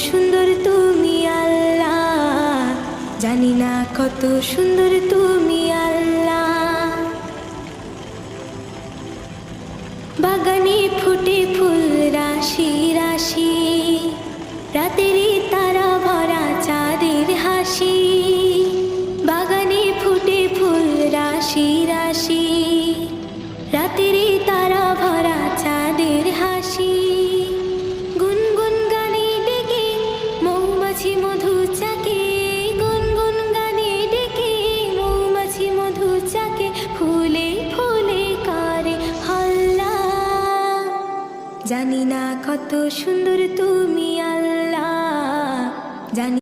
সুন্দর তুমি আল্লাহ, জানি না কত সুন্দর তুমি আল্লাহ। বাগানে ফুটে ফুল রাশি রাশি, রাতেরই তারা ভরা চাঁদের হাসি। বাগানে ফুটে ফুল রাশি রাশি, রাতেরই তারা ভরা চাঁদের হাসি। গুনগুন গানে ডেকে মৌমাছি মধু চাকে, গুনগুন গানে ডেকে মৌমাছি মধু চাকে। ফুলে ফুলে করে হল্লা, জানি না কত সুন্দর তুমি